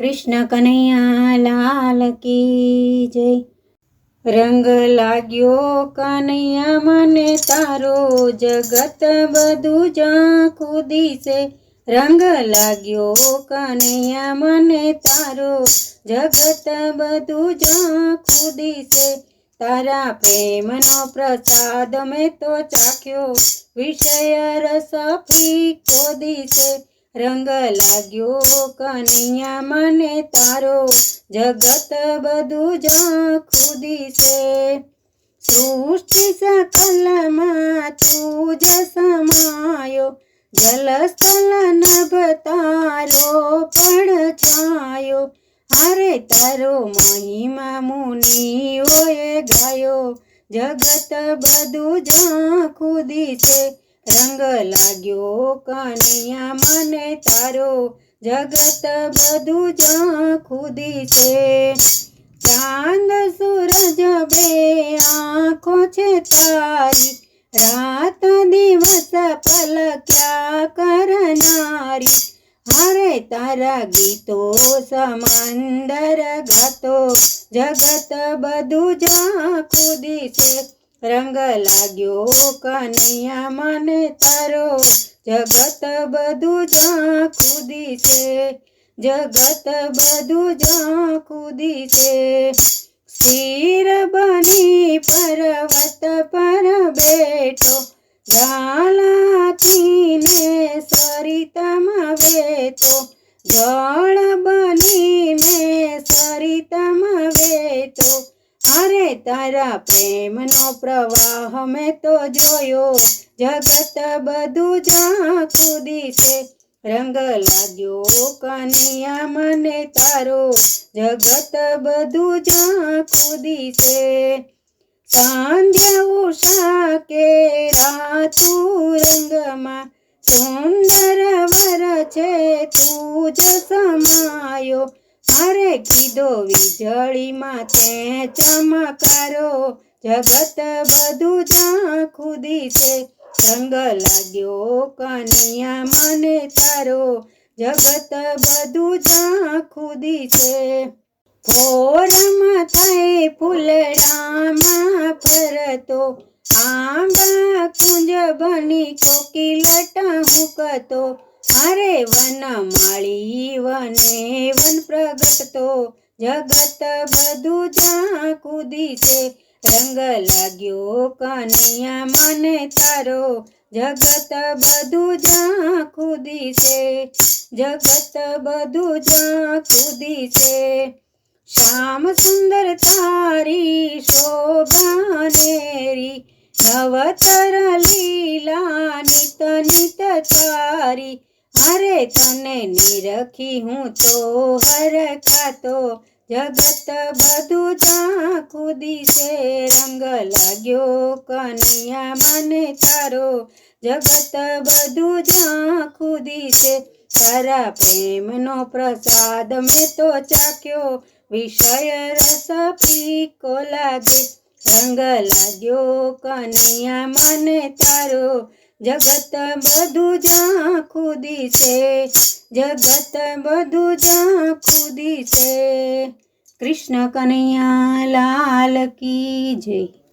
कृष्ण कन्हैया लाल की जय। रंग लाग्यो कन्हैया मने तारो, जगत बधु झांखू दिसे। रंग लाग्यो कन्हैया मने तारो, जगत बधु झांखू दिसे। तारा प्रेमनो प्रसाद में तो चाख्यो, विषय रस फीको दिसे। रंग लाग्यो कन्हैया मने तारो, जगत बधु झांखू दिसे। सृष्टि सकलमां तुज समायो, जल स्थल नभ तारो पड़छायो। अरे तारो महिमा मुनिओए गायो, जगत बधु झांखू दिसे। रंग लाग्यो कन्हैया मने तारो, जगत बधु झांखू दिसे। चांद सूरज बे आँखों छे तारी, रात दिवस पलक्या करनारी। हरे तारा गीतो समंदर गातो, जगत बधु झांखू दिसे। रंग लाग्यो कन्हैया मने तारो, जगत बधु झांखू दिसे। जगत बधु झांखू दिसे। स्थिर बनी पर्वत पर बैठो, झालाथीने सरितामां वेतो। जल बनीने सरितामां वेतो। अरे तारा प्रेमनो प्रवाह में तो जोयो, जगत बधु झांखू दिसे। रंग लाग्यो कन्हैया मने तारो, जगत बधु झांखू दिसे। सांध्या उषा के रातु रंगमां, सुंदर वर छे तुज समायो। अरे कीधो वीजળી माथे चमकारो, जगत बधु झांखू दिसे। रंग लाग्यो कन्हैया मने तारो, जगत बधु झांखू दिसे। फोरमा थाय फूलडामां फरतो, आंबा कुंज बनी कोकिलट हुकतो। अरे वनमाळी वने वन प्रगटतो, जगत बधु झांखू दिसे। रंग लाग्यो कन्हैया मने तारो, जगत बधु झांखू दिसे। जगत बधु झांखू दिसे। श्याम सुंदर तारी शोभा नेरी, नवतर लीला नित नित तारी। अरे तने निरखी हूँ तो हरखातो, जगत बधु झांखू दिसे। रंग लाग्यो कन्हैया मने तारो, जगत बधु झांखू दिसे। तारा प्रेमनो प्रसाद में तो चाख्यो, विषय रस फीको लागे। रंग लाग्यो कन्हैया मने तारो, जगत बधु झांखू दिसे। जगत बधु झांखू दिसे। कृष्ण कन्हैया लाल की जय।